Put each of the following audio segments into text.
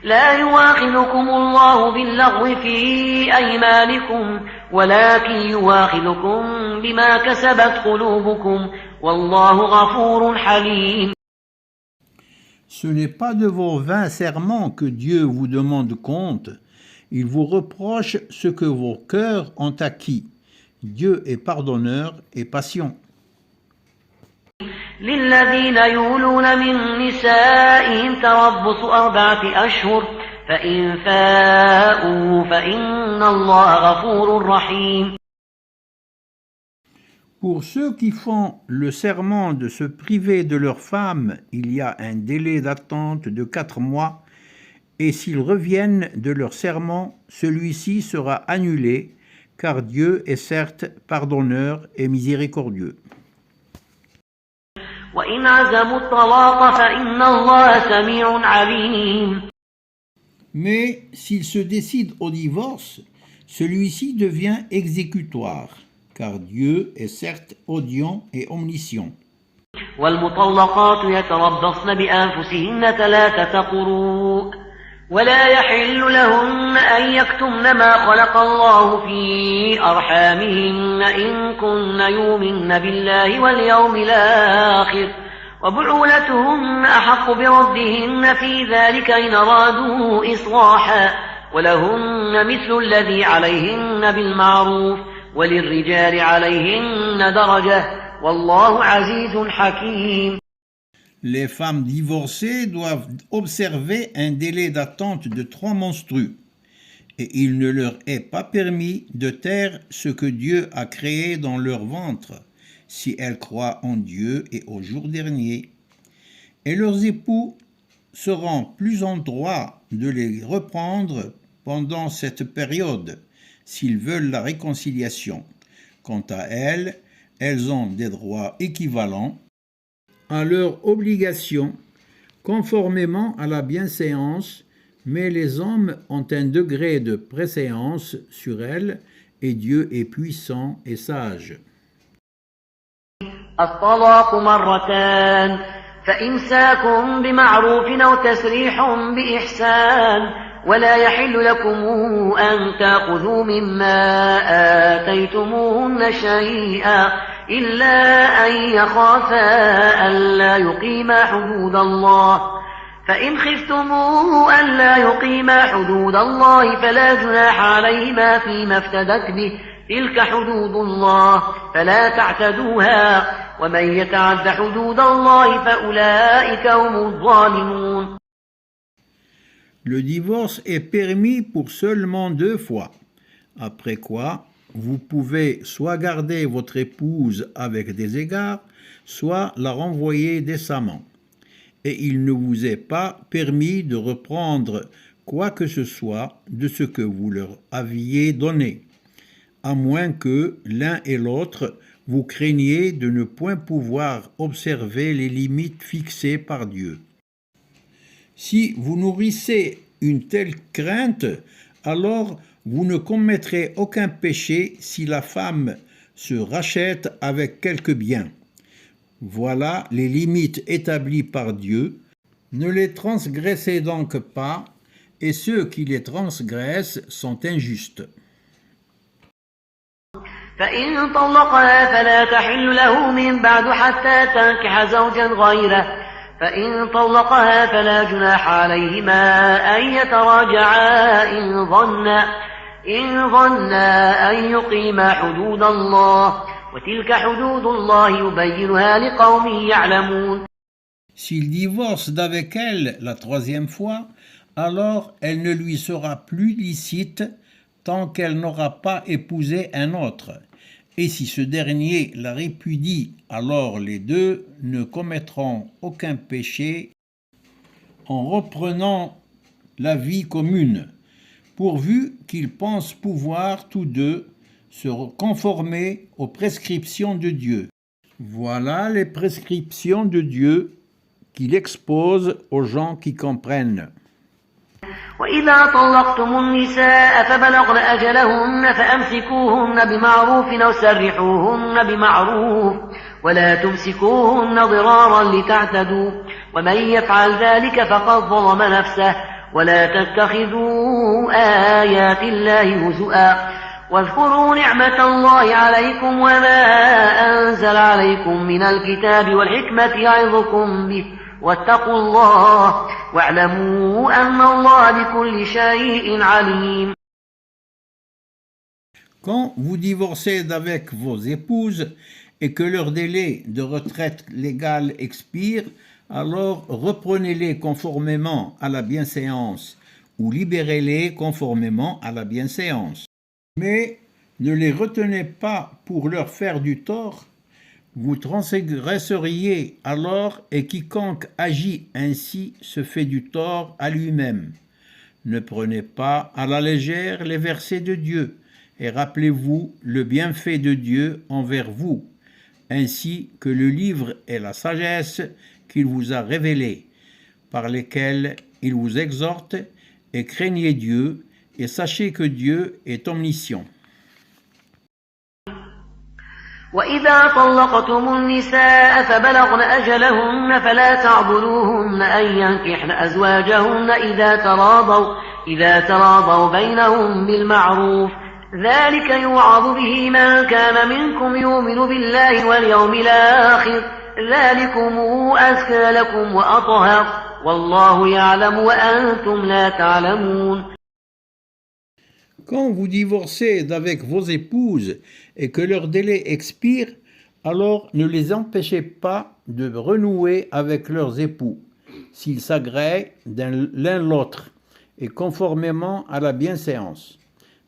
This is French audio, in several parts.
لا يواخذكم الله باللغو في أيمانكم ولكن يواخذكم بما كسبت قلوبكم والله غفور حليم. Ce n'est pas de vos vains serments que Dieu vous demande compte, il vous reproche ce que vos cœurs ont acquis. Dieu est pardonneur et patient. للذين يولون من نسائهم تربص 4 أشهر فإن فاءوا فإن الله غفور رحيم. Pour ceux qui font le serment de se priver de leur femme, il y a un délai d'attente de 4 mois, et s'ils reviennent de leur serment, celui-ci sera annulé, car Dieu est certes pardonneur et miséricordieux. وإن عزموا الطلاق فإن الله سميع عليم. Mais s'ils se décident au divorce, celui-ci devient exécutoire, car Dieu est certes audient et omniscient. والمطلقات يتربصن بأنفسهن 3 قروء ولا يحل لهن أن يكتمن ما خلق الله في أرحامهن إن كن يؤمن بالله واليوم الآخر وبعولتهن أحق بردهن في ذلك إن أرادوا إصلاحا ولهن مثل الذي عليهن بالمعروف وللرجال عليهن درجة والله عزيز حكيم. Les femmes divorcées doivent observer un délai d'attente de 3 menstrues, et il ne leur est pas permis de taire ce que Dieu a créé dans leur ventre, si elles croient en Dieu et au jour dernier. Et leurs époux seront plus en droit de les reprendre pendant cette période, s'ils veulent la réconciliation. Quant à elles, elles ont des droits équivalents à leur obligation, conformément à la bienséance, mais les hommes ont un degré de préséance sur elles, et Dieu est puissant et sage. الطلاق مرتان فإمساك بمعروف أو تسريح بإحسان ولا يحل لكم أن تأخذوا مما آتيتموهن شيئا إلا أن يخافا ألا يقيما حدود الله فإن خفتموا ألا يقيما حدود الله فلا جناح عليهما فيما افتدت به تلك حدود الله فلا تعتدوها ومن يتعد حدود الله فأولئك هم الظالمون. Le divorce est permis pour seulement 2 fois, après quoi vous pouvez soit garder votre épouse avec des égards, soit la renvoyer décemment. Et il ne vous est pas permis de reprendre quoi que ce soit de ce que vous leur aviez donné, à moins que l'un et l'autre vous craigniez de ne point pouvoir observer les limites fixées par Dieu. Si vous nourrissez une telle crainte, alors vous ne commettrez aucun péché si la femme se rachète avec quelque bien. Voilà les limites établies par Dieu. Ne les transgressez donc pas, et ceux qui les transgressent sont injustes. فإن طلقها فلا تحل له من بعد حتى تنكح زوجا غيره فإن طلقها فلا جناح عليهما أن يتراجعا إن ظنا أن يقيما حدود الله وتلك حدود الله يبينها لقوم يعلمون. S'il divorce d'avec elle la 3e fois, alors elle ne lui sera plus licite tant qu'elle n'aura pas épousé un autre. Et si ce dernier la répudie, alors les deux ne commettront aucun péché en reprenant la vie commune, pourvu qu'ils pensent pouvoir tous deux se conformer aux prescriptions de Dieu. Voilà les prescriptions de Dieu qu'il expose aux gens qui comprennent. وإذا طلقتم النساء فبلغن أجلهن فأمسكوهن بمعروف أو سرحوهن بمعروف ولا تمسكوهن ضرارا لتعتدوا ومن يفعل ذلك فقد ظلم نفسه ولا تتخذوا آيات الله هزؤا واذكروا نعمة الله عليكم وما أنزل عليكم من الكتاب والحكمة يعظكم به واتقوا الله واعلموا أن الله بكل شيء عليم. Quand vous divorcez d'avec vos épouses et que leur délai de retraite légale expire, alors reprenez-les conformément à la bienséance ou libérez-les conformément à la bienséance. Mais ne les retenez pas pour leur faire du tort, vous transgresseriez alors et quiconque agit ainsi se fait du tort à lui-même. Ne prenez pas à la légère les versets de Dieu et rappelez-vous le bienfait de Dieu envers vous, ainsi que le livre et la sagesse qu'il vous a révélés, par lesquels il vous exhorte, et craignez Dieu, et sachez que Dieu est omniscient. وإذا طلقتم النساء فبلغن أجلهن فلا تعضلوهن أن ينكحن أزواجهن إذا تراضوا بينهم بالمعروف ذلك يوعظ به من كان منكم يؤمن بالله واليوم الآخر ذلكم أزكى لكم وأطهر والله يعلم وأنتم لا تعلمون. Quand vous divorcez d'avec vos épouses et que leur délai expire, alors ne les empêchez pas de renouer avec leurs époux, s'ils s'agréent l'un l'autre, et conformément à la bienséance.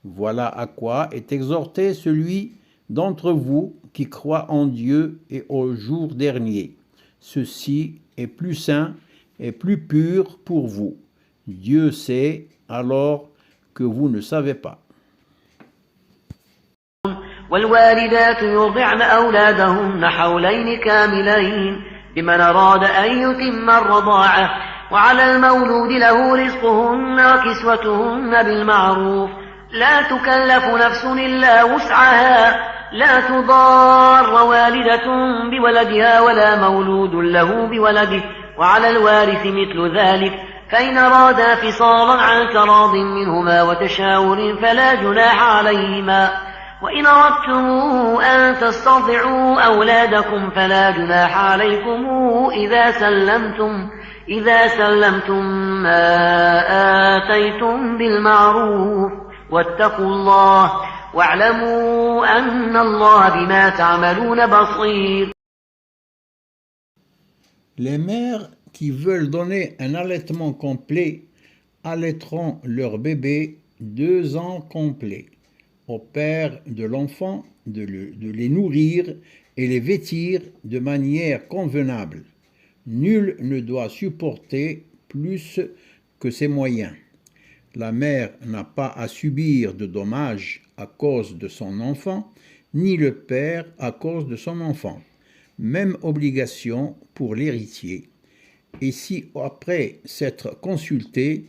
Voilà à quoi est exhorté celui d'entre vous qui croit en Dieu et au jour dernier. Ceci est plus saint et plus pur pour vous. Dieu sait alors que vous ne savez pas. والوالدات يرضعن أولادهن حولين كاملين لمن أراد أن يتم الرضاعة وعلى المولود له رزقهن وكسوتهن بالمعروف لا تكلف نفس إلا وسعها لا تضار والدة بولدها ولا مولود له بولده وعلى الوارث مثل ذلك فإن أرادا فصالا عن تراض منهما وتشاور فلا جناح عليهما وإن أردتم أن تسترضعوا أولادكم فلا جناح عليكم إذا سلمتم ما آتيتم بالمعروف واتقوا الله واعلموا أن الله بما تعملون بصير. Les mères qui veulent donner un allaitement complet allaiteront leur bébé 2 ans complets. Au père de l'enfant de les nourrir et les vêtir de manière convenable. Nul ne doit supporter plus que ses moyens. La mère n'a pas à subir de dommages à cause de son enfant, ni le père à cause de son enfant. Même obligation pour l'héritier. Et si, après s'être consultés,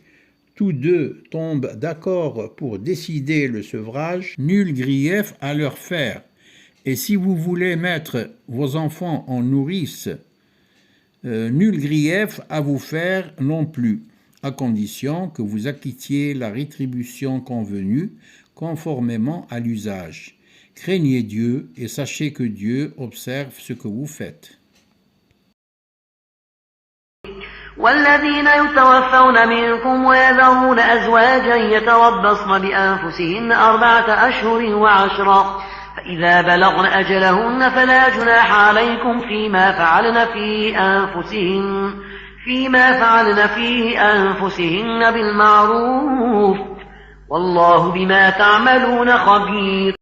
tous deux tombent d'accord pour décider le sevrage, nul grief à leur faire. Et si vous voulez mettre vos enfants en nourrice, nul grief à vous faire non plus, à condition que vous acquittiez la rétribution convenue conformément à l'usage. Craignez Dieu et sachez que Dieu observe ce que vous faites. والذين يتوفون منكم ويذرون أزواجا يتربصن بأنفسهن 4 أشهر و10 فإذا بلغن أجلهن فلا جناح عليكم فيما فعلن في أنفسهن بالمعروف والله بما تعملون خبير.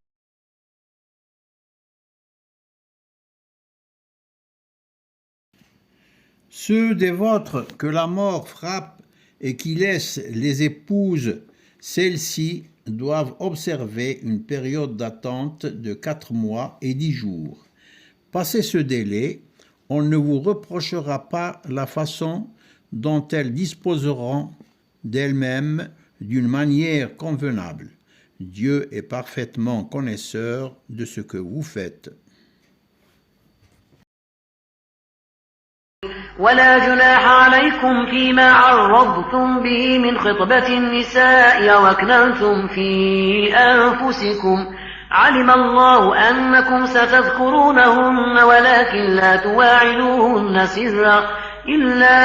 Ceux des vôtres que la mort frappe et qui laissent les épouses, celles-ci doivent observer une période d'attente de 4 mois et 10 jours. Passé ce délai, on ne vous reprochera pas la façon dont elles disposeront d'elles-mêmes d'une manière convenable. Dieu est parfaitement connaisseur de ce que vous faites. ولا جناح عليكم فيما عرضتم به من خطبة النساء وأكننتم في أنفسكم علم الله أنكم ستذكرونهن ولكن لا تواعدوهن سرا إلا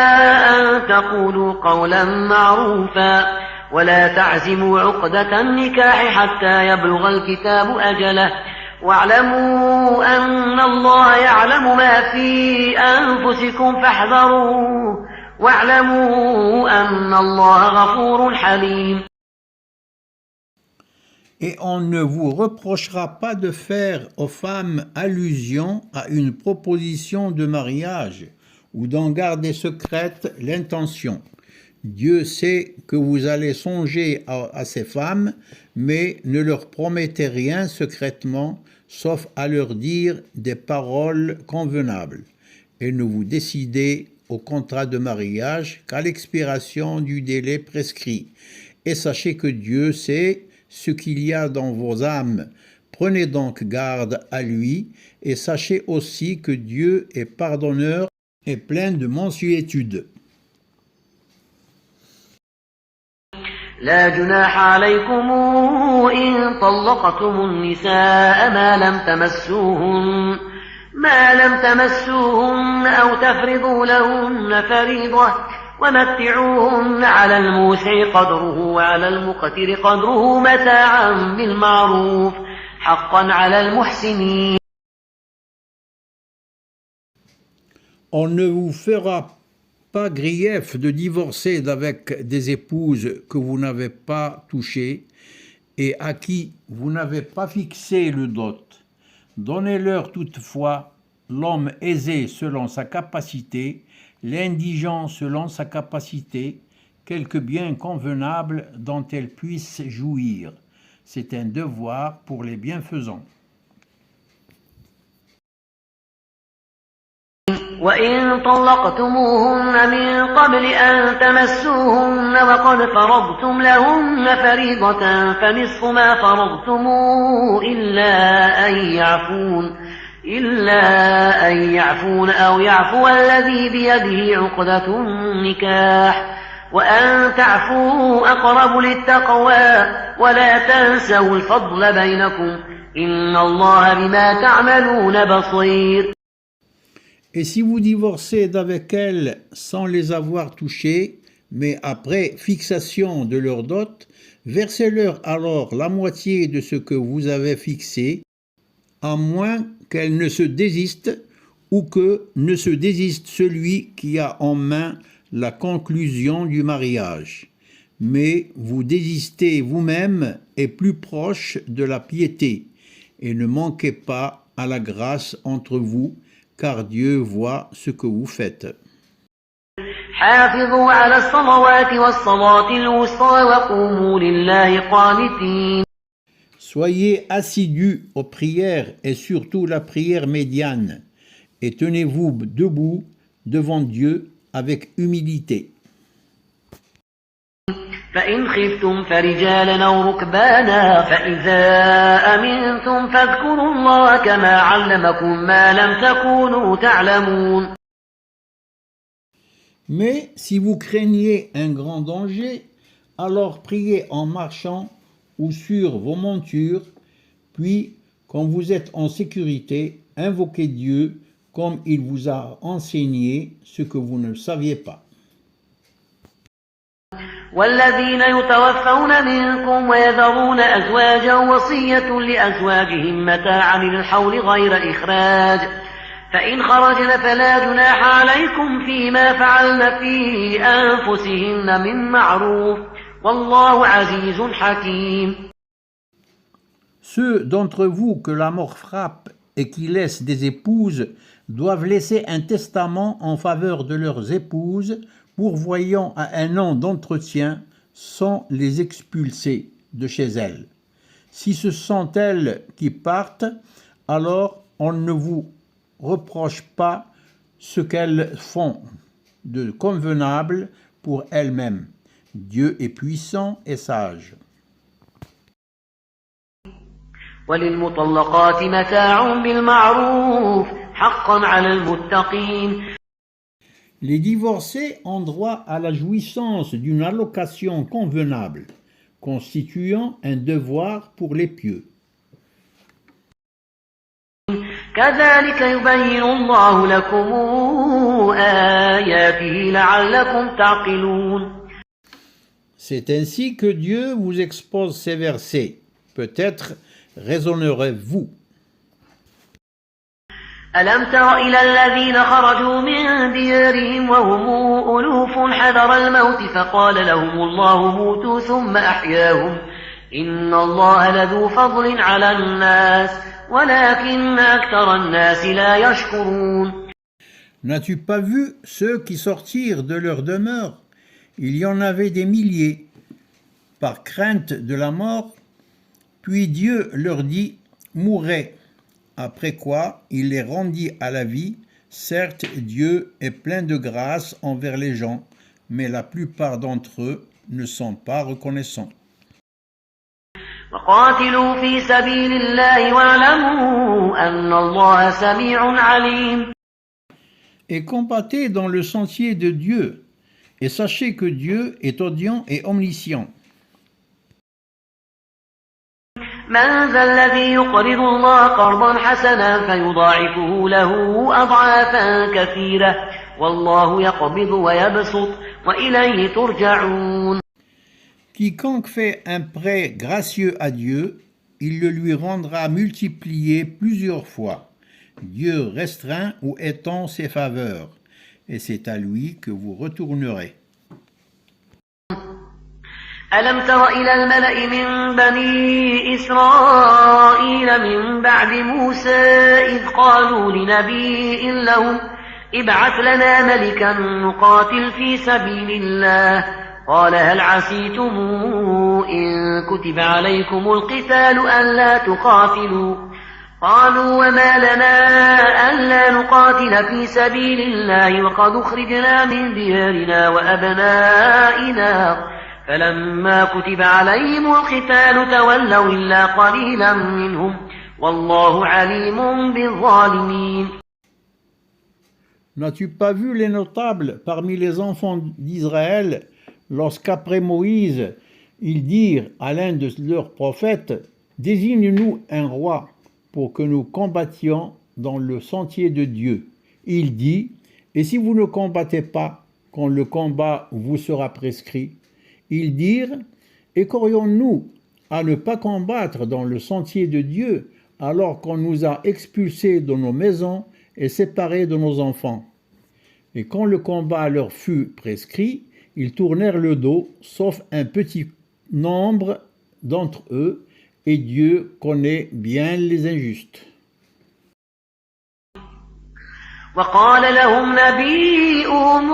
أن تقولوا قولا معروفا ولا تعزموا عقدة النكاح حتى يبلغ الكتاب أجله واعلموا أن الله يعلم ما في أنفسكم فاحذروه واعلموا أن الله غفور حليم. Et on ne vous reprochera pas de faire aux femmes allusion à une proposition de mariage ou d'en garder secrète l'intention. Dieu sait que vous allez songer à ces femmes, mais ne leur promettez rien secrètement, sauf à leur dire des paroles convenables. Et ne vous décidez au contrat de mariage qu'à l'expiration du délai prescrit. Et sachez que Dieu sait ce qu'il y a dans vos âmes. Prenez donc garde à lui, et sachez aussi que Dieu est pardonneur et plein de mansuétude. لا جناح عليكم إن طلقتم النساء ما لم تمسوهن أو تفرضوا لهن فريضة ومتعوهن على الموسع قدره وعلى المقتر قدره متاعا بالمعروف حقا على المحسنين. On ne vous fera pas grief de divorcer d'avec des épouses que vous n'avez pas touchées et à qui vous n'avez pas fixé le dot. Donnez-leur toutefois l'homme aisé selon sa capacité, l'indigent selon sa capacité, quelque bien convenable dont elles puissent jouir. C'est un devoir pour les bienfaisants. وإن طلقتموهن من قبل أن تمسوهن وقد فرضتم لهن فريضة فنصف ما فرضتم إلا أن يعفون أو يعفو الذي بيده عقدة النكاح وأن تعفوا أقرب للتقوى ولا تنسوا الفضل بينكم إن الله بما تعملون بصير. Et si vous divorcez d'avec elles sans les avoir touchées, mais après fixation de leur dot, versez-leur alors la moitié de ce que vous avez fixé, à moins qu'elles ne se désistent ou que ne se désiste celui qui a en main la conclusion du mariage. Mais vous désistez vous-même et plus proche de la piété, et ne manquez pas à la grâce entre vous, car Dieu voit ce que vous faites. حافظوا على الصلوات والصلاة الوسطى وقوموا لله قانتين. Soyez assidus aux prières et surtout la prière médiane, et tenez-vous debout devant Dieu avec humilité. فإن خفتم فرجالا أو ركبانا فإذا أمنتم فاذكروا الله كما علمكم ما لم تكونوا تعلمون. Mais si vous craignez un grand danger, alors priez en marchant ou sur vos montures, puis, quand vous êtes en sécurité, invoquez Dieu comme il vous a enseigné ce que vous ne saviez pas. والذين يتوفون منكم ويذرون أزواجا وصية لأزواجهم متاعا إلى الحول غير إخراج فإن خرجن فلا جناح عليكم فيما فعلن في أنفسهن من معروف والله عزيز حكيم. Ceux d'entre vous que la mort frappe et qui laissent des épouses doivent laisser un testament en faveur de leurs épouses, pourvoyant à un an d'entretien sans les expulser de chez elles. Si ce sont elles qui partent, alors on ne vous reproche pas ce qu'elles font de convenable pour elles-mêmes. Dieu est puissant et sage. وللمطلقات متاع بالمعروف حقا على المتقين. Les divorcés ont droit à la jouissance d'une allocation convenable, constituant un devoir pour les pieux. كذلك يبين الله لكم آياته لعلكم تعقلون. C'est ainsi que Dieu vous expose ces versets. Peut-être raisonnerez-vous. ألم تر إلى الذين خرجوا من ديارهم وهم ألوف حذر الموت فقال لهم الله موتوا ثم أحياهم إن الله لذو فضل على الناس ولكن أكثر الناس لا يشكرون. N'as-tu pas vu ceux qui sortirent de leur demeure? Il y en avait des milliers, par crainte de la mort. Puis Dieu leur dit, mourez. Après quoi, il les rendit à la vie. Certes, Dieu est plein de grâce envers les gens, mais la plupart d'entre eux ne sont pas reconnaissants. وقاتلوا في سبيل الله واعلموا أن الله سميع عليم. Et combattez dans le sentier de Dieu, et sachez que Dieu est audient et omniscient. من ذا الذي يقرض الله قرضا حسنا فيضاعفه له أضعافا كثيرة والله يقبض ويبسط وإليه ترجعون. Quiconque fait un prêt gracieux à Dieu, il le lui rendra multiplié plusieurs fois. Dieu restreint ou étend ses faveurs, et c'est à lui que vous retournerez. ألم تر إلى الملأ من بني إسرائيل من بعد موسى إذ قالوا لنبي لهم ابعث لنا ملكا نقاتل في سبيل الله قال هل عسيتم إن كتب عليكم القتال ألا تقاتلوا قالوا وما لنا ألا نقاتل في سبيل الله وقد أخرجنا من ديارنا وأبنائنا فلما كتب عليهم القتال تولوا إلا قليلا منهم والله عليم بالظالمين. N'as-tu pas vu les notables parmi les enfants d'Israël lorsqu'après Moïse, ils dirent à l'un de leurs prophètes, « Désigne-nous un roi pour que nous combattions dans le sentier de Dieu. » Il dit, « Et si vous ne combattez pas, quand le combat vous sera prescrit ?» Ils dirent, « Et qu'aurions-nous à ne pas combattre dans le sentier de Dieu alors qu'on nous a expulsés de nos maisons et séparés de nos enfants ?» Et quand le combat leur fut prescrit, ils tournèrent le dos, sauf un petit nombre d'entre eux, et Dieu connaît bien les injustes. وقال لهم نبيهم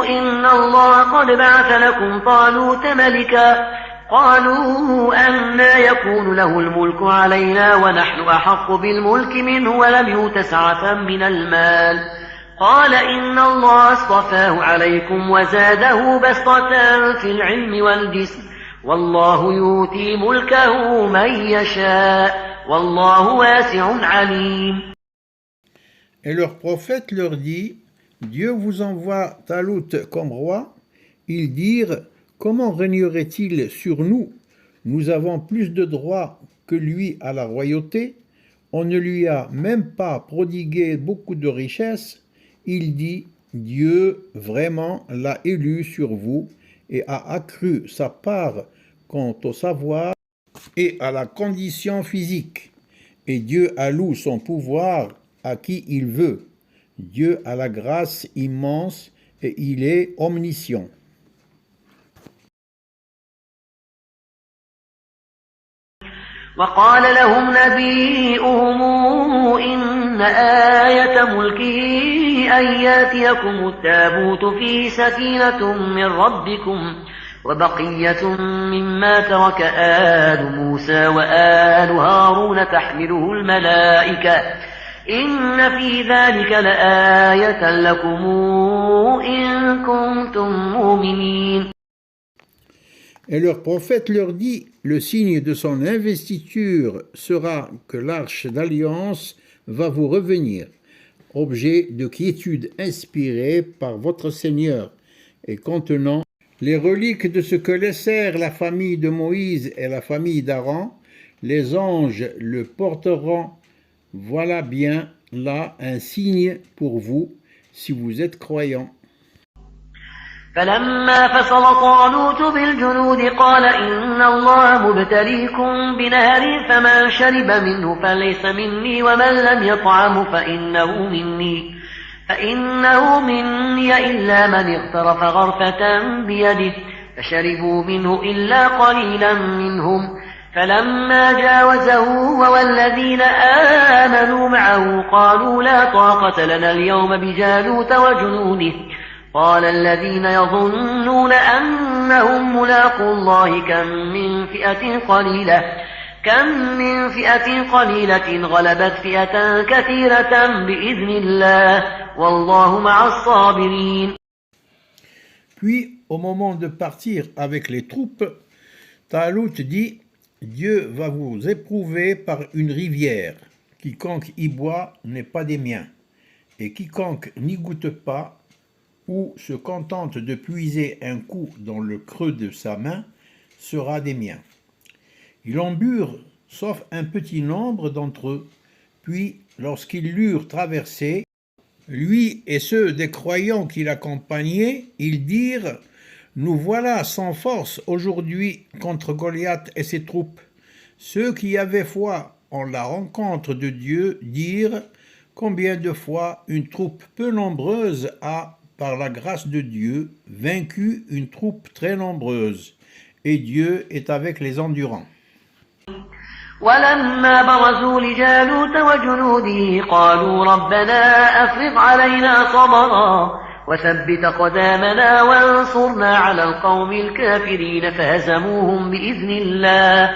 إن الله قد بعث لكم طالوت ملكا قالوا أنى يكون له الملك علينا ونحن أحق بالملك منه ولم يؤت سعة من المال قال إن الله اصطفاه عليكم وزاده بسطة في العلم والجسم والله يؤتي ملكه من يشاء والله واسع عليم. Et leur prophète leur dit, Dieu vous envoie Talut comme roi. Ils dirent, comment régnerait-il sur nous? Nous avons plus de droits que lui à la royauté. On ne lui a même pas prodigué beaucoup de richesses. Il dit, Dieu vraiment l'a élu sur vous et a accru sa part quant au savoir et à la condition physique. Et Dieu alloue son pouvoir à qui il veut. Dieu a la grâce immense et il est omniscient. وقال لهم نبيهم إن آية ملكه أن يأتيكم التابوت فيه سكينة من ربكم وبقية مما ترك آل موسى وآل هارون تحمله الملائكة إن في ذلك لآية لكم إن كنتم مؤمنين. Et leur prophète leur dit, le signe de son investiture sera que l'arche d'alliance va vous revenir. objet de quiétude inspiré par votre Seigneur et contenant les reliques de ce que laissèrent la famille de Moïse et la famille d'Aaron. Les anges le porteront. Voilà bien là un signe pour vous, si vous êtes croyants. فلما فصل طالوت بالجنود قال إن الله مبتليكم بنهر فمن شرب منه فليس مني ومن لم يطعمه فإنه مني إلا من اغترف غرفة بيده فشربوا منه إلا قليلا منهم فلما جاوزه هو والذين آمنوا معه قالوا لا طاقة لنا اليوم بجالوت وجنوده قال الذين يظنون أنهم ملاقو الله كم من فئة قليلة غلبت فئة كثيرة بإذن الله والله مع الصابرين. Puis, au moment de partir avec les troupes, Talut dit, Dieu va vous éprouver par une rivière. Quiconque y boit n'est pas des miens, et quiconque n'y goûte pas ou se contente de puiser un coup dans le creux de sa main sera des miens. Ils en burent, sauf un petit nombre d'entre eux, puis lorsqu'ils l'eurent traversé, lui et ceux des croyants qui l'accompagnaient, ils dirent « Nous voilà sans force aujourd'hui contre Goliath et ses troupes. » Ceux qui avaient foi en la rencontre de Dieu dirent « Combien de fois une troupe peu nombreuse a, par la grâce de Dieu, vaincu une troupe très nombreuse, et Dieu est avec les endurants. » ولما برزوا لجالوت وجنوده قالوا ربنا أفرغ علينا صبرا وثبت قدامنا وانصرنا على القوم الكافرين فهزموهم بإذن الله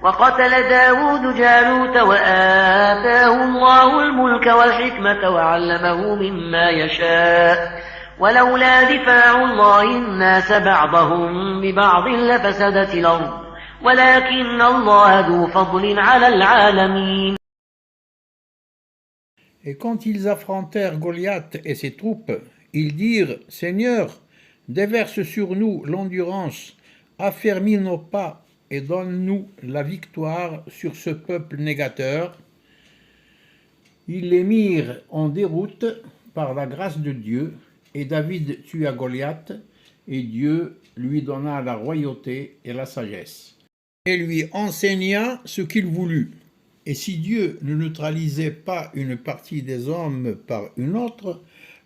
وقتل داود جالوت وآتاه الله الملك والحكمة وعلمه مما يشاء ولولا دفاع الله الناس بعضهم ببعض لفسدت الأرض ولكن الله ذو فضل على العالمين. Et quand ils affrontèrent Goliath et ses troupes, ils dirent « Seigneur, déverse sur nous l'endurance, affermis nos pas et donne-nous la victoire sur ce peuple négateur. » Ils les mirent en déroute par la grâce de Dieu, et David tua Goliath, et Dieu lui donna la royauté et la sagesse, et lui enseigna ce qu'il voulut. Et si Dieu ne neutralisait pas une partie des hommes par une autre,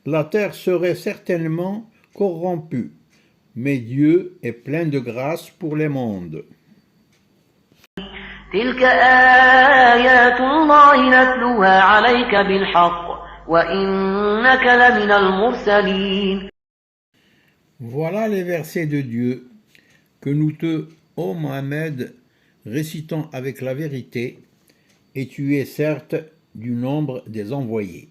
la terre serait certainement corrompue. Mais Dieu est plein de grâce pour les mondes. تلك آيات الله نتلوها عليك بالحق وإنك لمن المرسلين. Voilà les versets de Dieu que nous te, ô Mohammed, récitons avec la vérité, et tu es certes du nombre des envoyés.